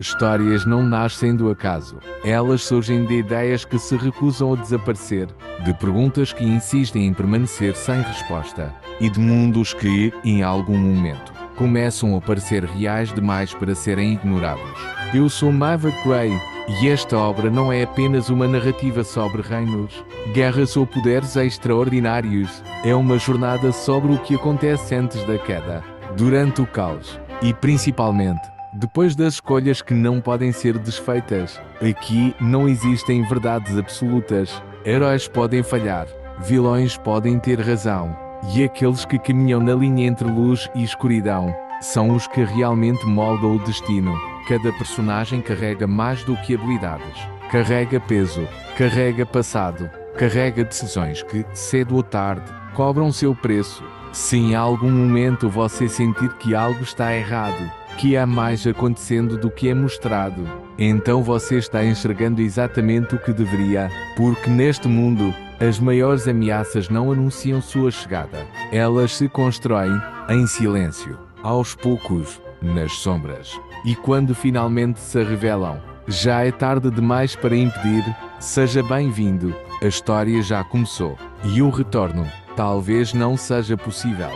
Histórias não nascem do acaso. Elas surgem de ideias que se recusam a desaparecer, de perguntas que insistem em permanecer sem resposta, e de mundos que, em algum momento, começam a parecer reais demais para serem ignorados. Eu sou Maverick Gray, e esta obra não é apenas uma narrativa sobre reinos, guerras ou poderes extraordinários. É uma jornada sobre o que acontece antes da queda, durante o caos, e principalmente, depois das escolhas que não podem ser desfeitas. Aqui não existem verdades absolutas. Heróis podem falhar, vilões podem ter razão, e aqueles que caminham na linha entre luz e escuridão são os que realmente moldam o destino. Cada personagem carrega mais do que habilidades. Carrega peso, carrega passado, carrega decisões que, cedo ou tarde, cobram seu preço. Se em algum momento você sentir que algo está errado, que há mais acontecendo do que é mostrado, então você está enxergando exatamente o que deveria, porque neste mundo, as maiores ameaças não anunciam sua chegada. Elas se constroem em silêncio, aos poucos, nas sombras. E quando finalmente se revelam, já é tarde demais para impedir. Seja bem-vindo, a história já começou, e o retorno talvez não seja possível.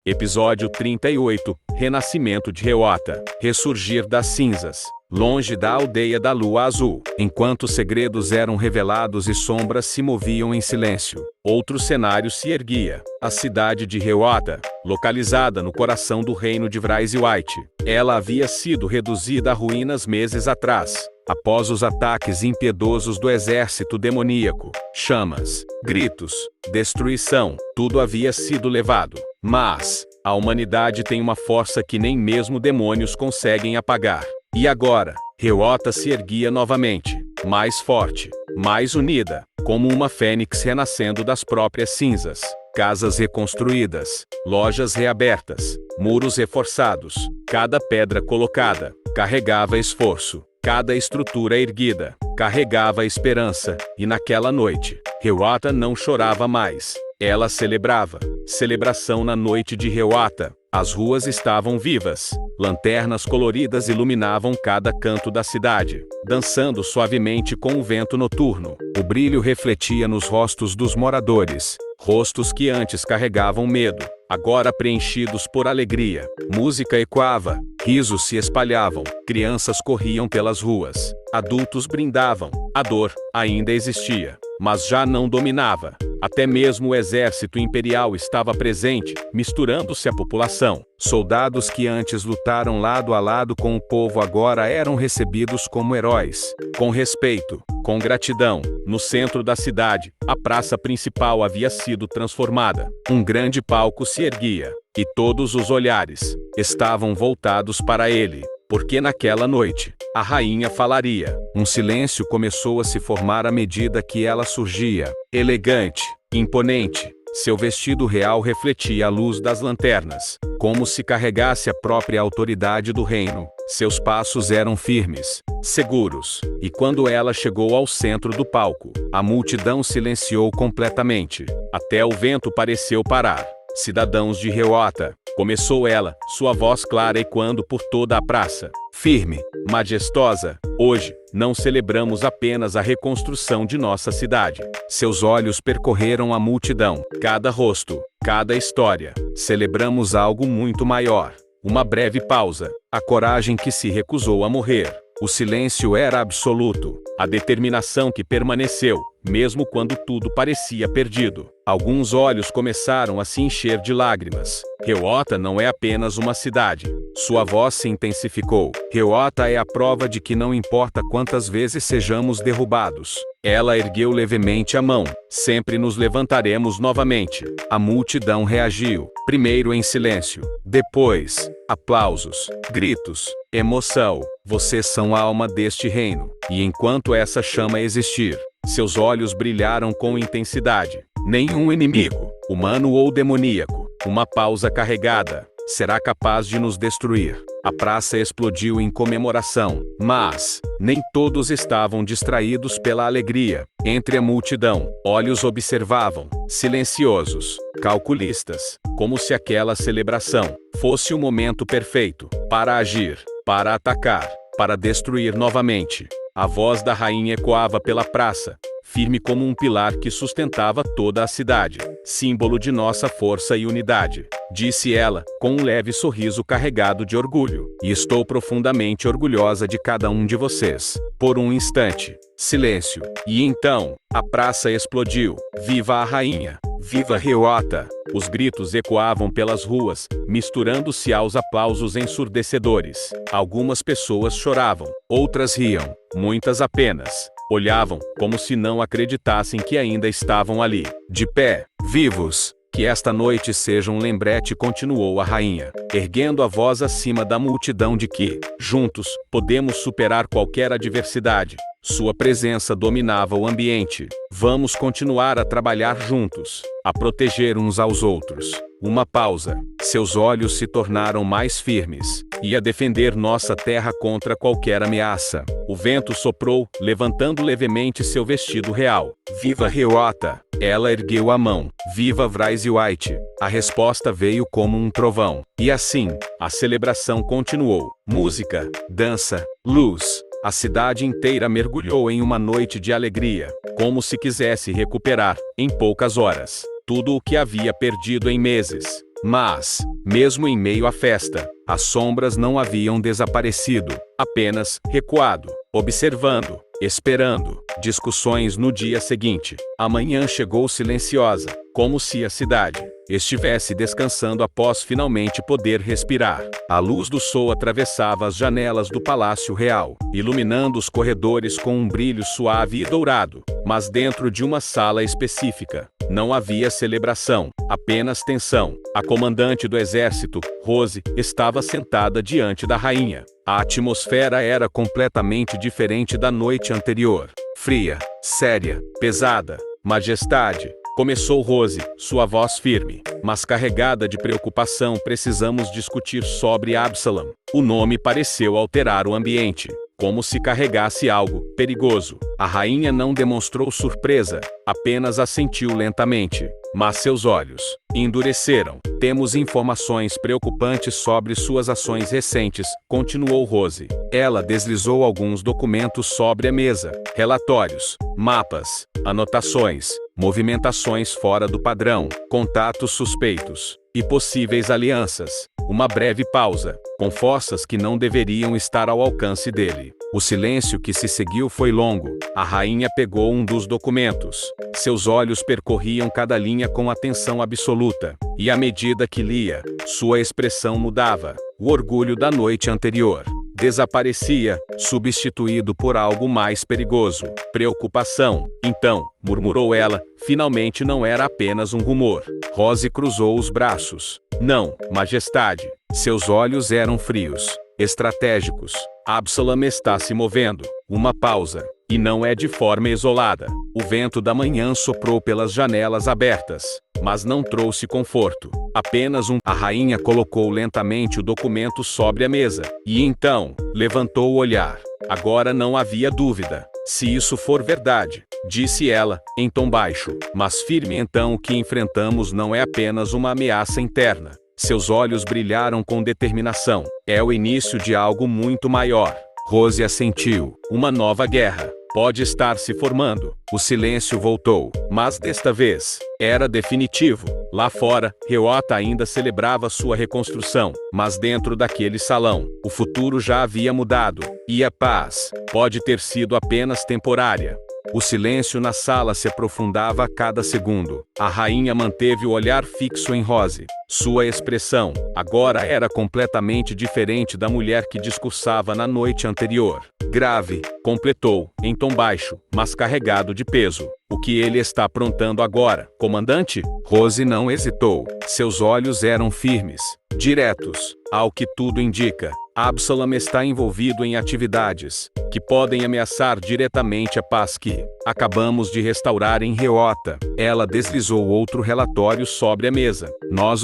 Episódio 38 – Renascimento de Reota. Ressurgir das cinzas. Longe da aldeia da lua azul, enquanto segredos eram revelados e sombras se moviam em silêncio, outro cenário se erguia. A cidade de Reota, localizada no coração do reino de Vraize White. Ela havia sido reduzida a ruínas meses atrás, após os ataques impiedosos do exército demoníaco. Chamas, gritos, destruição, tudo havia sido levado. Mas a humanidade tem uma força que nem mesmo demônios conseguem apagar. E agora, Reota se erguia novamente, mais forte, mais unida, como uma fênix renascendo das próprias cinzas. Casas reconstruídas, lojas reabertas, muros reforçados, cada pedra colocada carregava esforço, cada estrutura erguida carregava esperança. E naquela noite, Reota não chorava mais. Ela celebrava. Celebração na noite de Reota. As ruas estavam vivas. Lanternas coloridas iluminavam cada canto da cidade, dançando suavemente com o vento noturno. O brilho refletia nos rostos dos moradores. Rostos que antes carregavam medo, agora preenchidos por alegria. Música ecoava, risos se espalhavam, crianças corriam pelas ruas, adultos brindavam. A dor ainda existia, mas já não dominava. Até mesmo o exército imperial estava presente, misturando-se à população. Soldados que antes lutaram lado a lado com o povo agora eram recebidos como heróis, com respeito, com gratidão. No centro da cidade, a praça principal havia sido transformada. Um grande palco se erguia, e todos os olhares estavam voltados para ele. Porque naquela noite, a rainha falaria. Um silêncio começou a se formar à medida que ela surgia. Elegante, imponente, seu vestido real refletia a luz das lanternas, como se carregasse a própria autoridade do reino. Seus passos eram firmes, seguros, e quando ela chegou ao centro do palco, a multidão silenciou completamente. Até o vento pareceu parar. Cidadãos de Reota, começou ela, sua voz clara ecoando por toda a praça. Firme, majestosa, hoje, não celebramos apenas a reconstrução de nossa cidade. Seus olhos percorreram a multidão, cada rosto, cada história. Celebramos algo muito maior. Uma breve pausa, a coragem que se recusou a morrer. O silêncio era absoluto, a determinação que permaneceu, mesmo quando tudo parecia perdido. Alguns olhos começaram a se encher de lágrimas. Reota não é apenas uma cidade. Sua voz se intensificou. Reota é a prova de que não importa quantas vezes sejamos derrubados. Ela ergueu levemente a mão. Sempre nos levantaremos novamente. A multidão reagiu. Primeiro em silêncio. Depois, aplausos, gritos, emoção. Vocês são a alma deste reino. E enquanto essa chama existir, seus olhos brilharam com intensidade. Nenhum inimigo, humano ou demoníaco, uma pausa carregada, será capaz de nos destruir. A praça explodiu em comemoração, mas nem todos estavam distraídos pela alegria. Entre a multidão, olhos observavam, silenciosos, calculistas, como se aquela celebração fosse o momento perfeito para agir, para atacar. para destruir novamente. A voz da rainha ecoava pela praça, firme como um pilar que sustentava toda a cidade, símbolo de nossa força e unidade. Disse ela, com um leve sorriso carregado de orgulho. E estou profundamente orgulhosa de cada um de vocês. Por um instante, silêncio. E então, a praça explodiu. Viva a rainha! Viva Reota! Os gritos ecoavam pelas ruas, misturando-se aos aplausos ensurdecedores. Algumas pessoas choravam, outras riam, muitas apenas olhavam, como se não acreditassem que ainda estavam ali, de pé, vivos. Que esta noite seja um lembrete, continuou a rainha, erguendo a voz acima da multidão, de que, juntos, podemos superar qualquer adversidade. Sua presença dominava o ambiente. Vamos continuar a trabalhar juntos, a proteger uns aos outros. Uma pausa. Seus olhos se tornaram mais firmes. E a defender nossa terra contra qualquer ameaça. O vento soprou, levantando levemente seu vestido real. Viva Reota! Ela ergueu a mão. Viva Vrais White! A resposta veio como um trovão. E assim, a celebração continuou. Música, dança, luz. A cidade inteira mergulhou em uma noite de alegria, como se quisesse recuperar, em poucas horas, tudo o que havia perdido em meses. Mas, mesmo em meio à festa, as sombras não haviam desaparecido, apenas recuado, observando, esperando. Discussões no dia seguinte. A manhã chegou silenciosa, como se a cidade estivesse descansando após finalmente poder respirar. A luz do sol atravessava as janelas do Palácio Real, iluminando os corredores com um brilho suave e dourado. Mas dentro de uma sala específica, não havia celebração, apenas tensão. A comandante do exército, Rose, estava sentada diante da rainha. A atmosfera era completamente diferente da noite anterior. Fria, séria, pesada. Majestade, começou Rose, sua voz firme, mas carregada de preocupação. Precisamos discutir sobre Absalom. O nome pareceu alterar o ambiente, como se carregasse algo perigoso. A rainha não demonstrou surpresa, apenas assentiu lentamente, mas seus olhos endureceram. Temos informações preocupantes sobre suas ações recentes, continuou Rose. Ela deslizou alguns documentos sobre a mesa, relatórios, mapas, anotações, movimentações fora do padrão, contatos suspeitos e possíveis alianças. Uma breve pausa, com forças que não deveriam estar ao alcance dele. O silêncio que se seguiu foi longo. A rainha pegou um dos documentos. Seus olhos percorriam cada linha com atenção absoluta. E à medida que lia, sua expressão mudava. O orgulho da noite anterior desaparecia, substituído por algo mais perigoso. Preocupação. Então, murmurou ela, finalmente não era apenas um rumor. Rose cruzou os braços. Não, majestade. Seus olhos eram frios, estratégicos. Absalom está se movendo. Uma pausa. E não é de forma isolada. O vento da manhã soprou pelas janelas abertas, mas não trouxe conforto. Apenas A rainha colocou lentamente o documento sobre a mesa. E então, levantou o olhar. Agora não havia dúvida. Se isso for verdade, disse ela, em tom baixo, mas firme, então o que enfrentamos não é apenas uma ameaça interna. Seus olhos brilharam com determinação. É o início de algo muito maior. Rose assentiu. Uma nova guerra pode estar se formando. O silêncio voltou, mas desta vez, era definitivo. Lá fora, Reota ainda celebrava sua reconstrução, mas dentro daquele salão, o futuro já havia mudado, e a paz pode ter sido apenas temporária. O silêncio na sala se aprofundava a cada segundo. A rainha manteve o olhar fixo em Rose. Sua expressão, agora, era completamente diferente da mulher que discursava na noite anterior. Grave, completou, em tom baixo, mas carregado de peso. O que ele está aprontando agora, comandante? Rose não hesitou. Seus olhos eram firmes, diretos. Ao que tudo indica, Absalom está envolvido em atividades que podem ameaçar diretamente a paz que acabamos de restaurar em Reota. Ela deslizou outro relatório sobre a mesa.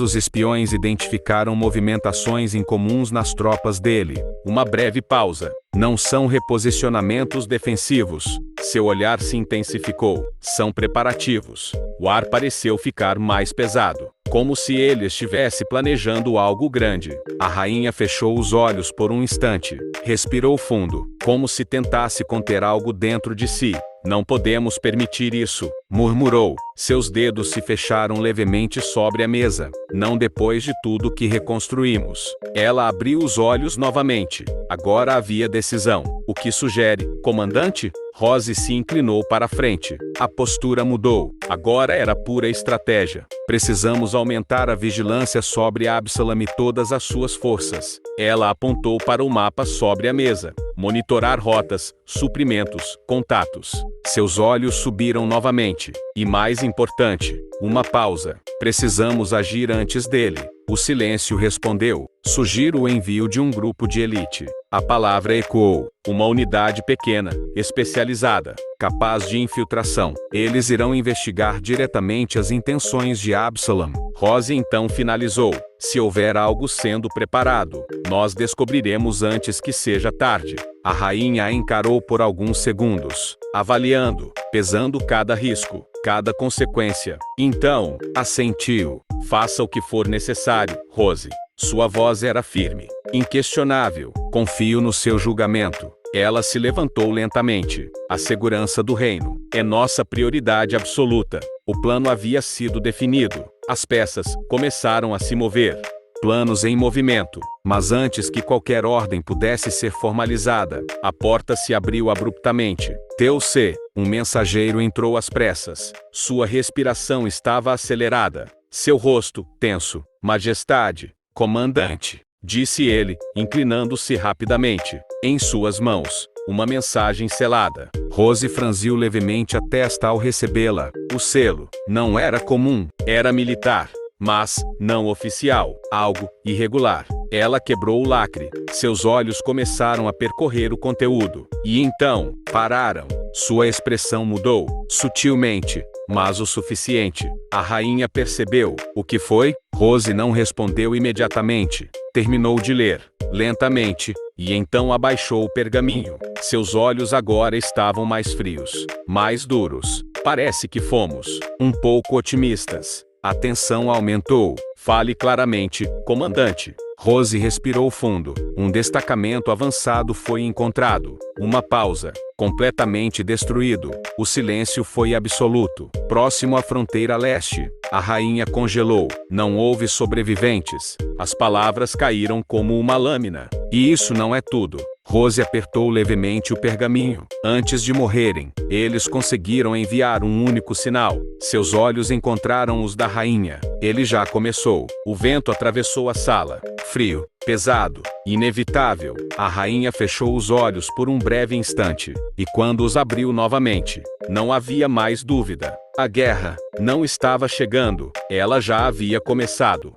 Os espiões identificaram movimentações incomuns nas tropas dele. Uma breve pausa. Não são reposicionamentos defensivos. Seu olhar se intensificou. São preparativos. O ar pareceu ficar mais pesado. como se ele estivesse planejando algo grande. A rainha fechou os olhos por um instante. Respirou fundo, como se tentasse conter algo dentro de si. Não podemos permitir isso, murmurou. Seus dedos se fecharam levemente sobre a mesa. Não depois de tudo que reconstruímos. Ela abriu os olhos novamente. Agora havia decisão. O que sugere, comandante? Rose se inclinou para a frente. A postura mudou. Agora era pura estratégia. Precisamos aumentar a vigilância sobre Absalom e todas as suas forças. Ela apontou para o mapa sobre a mesa. Monitorar rotas, suprimentos, contatos. Seus olhos subiram novamente. E mais importante, uma pausa. Precisamos agir antes dele. O silêncio respondeu. Sugiro o envio de um grupo de elite. A palavra ecoou. Uma unidade pequena, especializada, capaz de infiltração. Eles irão investigar diretamente as intenções de Absalom. Rose então finalizou. Se houver algo sendo preparado, nós descobriremos antes que seja tarde. A rainha a encarou por alguns segundos, avaliando, pesando cada risco, cada consequência. Então, assentiu. Faça o que for necessário, Rose. Sua voz era firme, inquestionável. Confio no seu julgamento. Ela se levantou lentamente. A segurança do reino é nossa prioridade absoluta. O plano havia sido definido. As peças começaram a se mover. Planos em movimento. Mas antes que qualquer ordem pudesse ser formalizada, a porta se abriu abruptamente. Teu-se, um mensageiro entrou às pressas. Sua respiração estava acelerada. Seu rosto, tenso. Majestade, comandante, disse ele, inclinando-se rapidamente. Em suas mãos, uma mensagem selada. Rose franziu levemente a testa ao recebê-la. O selo não era comum, era militar, mas não oficial, algo irregular. Ela quebrou o lacre. Seus olhos começaram a percorrer o conteúdo. E então, pararam. Sua expressão mudou, sutilmente, mas o suficiente. A rainha percebeu. O que foi? Rose não respondeu imediatamente. Terminou de ler, lentamente, e então abaixou o pergaminho. Seus olhos agora estavam mais frios, mais duros. Parece que fomos um pouco otimistas. A tensão aumentou. Fale claramente, comandante. Rose respirou fundo. Um destacamento avançado foi encontrado. Uma pausa. Completamente destruído. O silêncio foi absoluto. Próximo à fronteira leste. A rainha congelou. Não houve sobreviventes. As palavras caíram como uma lâmina. E isso não é tudo. Rose apertou levemente o pergaminho. Antes de morrerem, eles conseguiram enviar um único sinal. Seus olhos encontraram os da rainha. Ele já começou. O vento atravessou a sala. Frio, pesado, inevitável. A rainha fechou os olhos por um breve instante. E quando os abriu novamente, não havia mais dúvida. A guerra não estava chegando. Ela já havia começado.